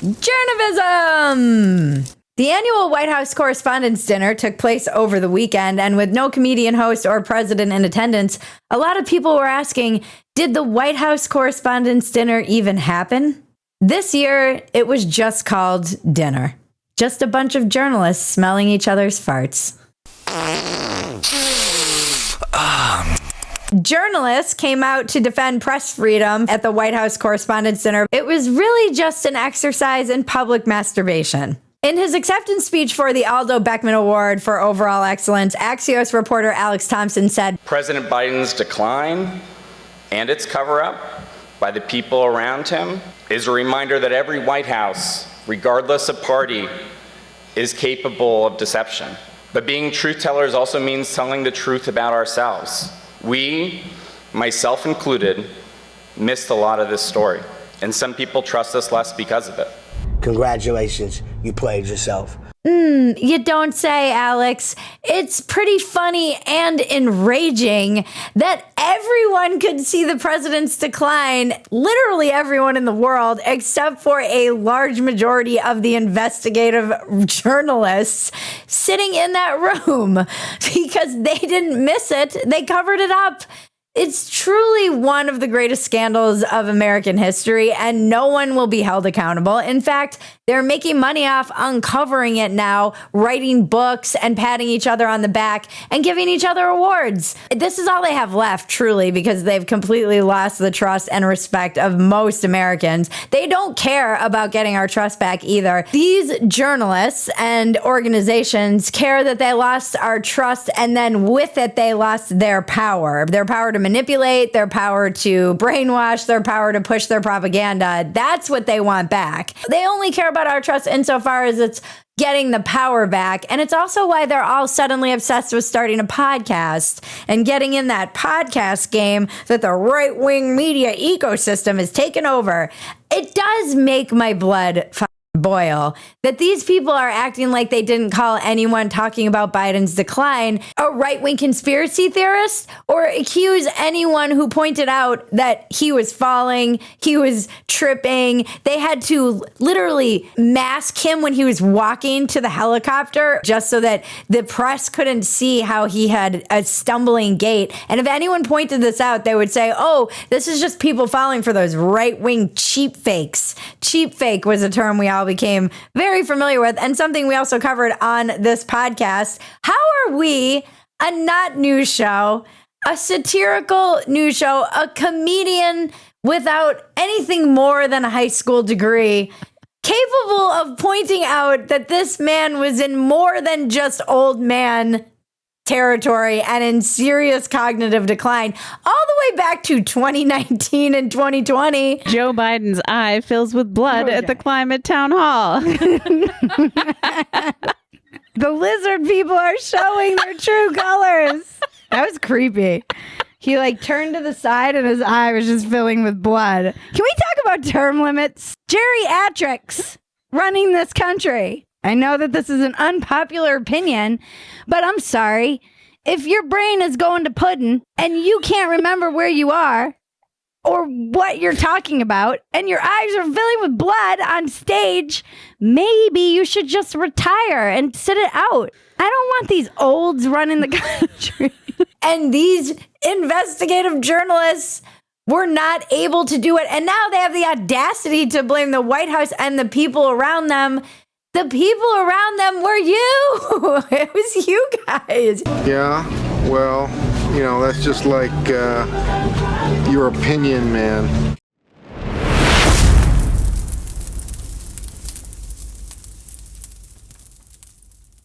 Journalism! The annual White House Correspondents Dinner took place over the weekend, and with no comedian host or president in attendance, a lot of people were asking, did the White House Correspondents Dinner even happen? This year, it was just called dinner. Just a bunch of journalists smelling each other's farts. Journalists came out to defend press freedom at the White House Correspondents' Dinner. It was really just an exercise in public masturbation. In his acceptance speech for the Aldo Beckman Award for Overall Excellence, Axios reporter Alex Thompson said, President Biden's decline and its cover-up by the people around him is a reminder that every White House, regardless of party, is capable of deception. But being truth tellers also means telling the truth about ourselves. We, myself included, missed a lot of this story, and some people trust us less because of it. Congratulations, you played yourself. You don't say, Alex. It's pretty funny and enraging that everyone could see the president's decline, literally everyone in the world, except for a large majority of the investigative journalists sitting in that room because they didn't miss it. They covered it up. It's truly one of the greatest scandals of American history, and no one will be held accountable. In fact, they're making money off uncovering it now, writing books and patting each other on the back and giving each other awards. This is all they have left, truly, because they've completely lost the trust and respect of most Americans. They don't care about getting our trust back either. These journalists and organizations care that they lost our trust, and then with it, they lost their power to manipulate, their power to brainwash, their power to push their propaganda. That's what they want back. They only care about our trust insofar as it's getting the power back. And it's also why they're all suddenly obsessed with starting a podcast and getting in that podcast game that the right-wing media ecosystem has taken over. It does make my blood boil that these people are acting like they didn't call anyone talking about Biden's decline a right-wing conspiracy theorist or accuse anyone who pointed out that he was falling, he was tripping. They had to literally mask him when he was walking to the helicopter just so that the press couldn't see how he had a stumbling gait. And if anyone pointed this out, they would say, oh, this is just people falling for those right-wing cheap fakes. Cheap fake was a term we all became very familiar with, and something we also covered on this podcast. How are we, a not news show, a satirical news show, a comedian without anything more than a high school degree, capable of pointing out that this man was in more than just old man territory and in serious cognitive decline all the way back to 2019 and 2020. Joe Biden's eye fills with blood at the climate town hall. The lizard people are showing their true colors. That was creepy. He turned to the side and his eye was just filling with blood. Can we talk about term limits? Geriatrics running this country. I know that this is an unpopular opinion, but I'm sorry. If your brain is going to pudding and you can't remember where you are or what you're talking about and your eyes are filling with blood on stage, maybe you should just retire and sit it out. I don't want these olds running the country. And these investigative journalists were not able to do it. And now they have the audacity to blame the White House and the people around them. The people around them were you. It was you guys. Yeah, well, that's just like your opinion, man.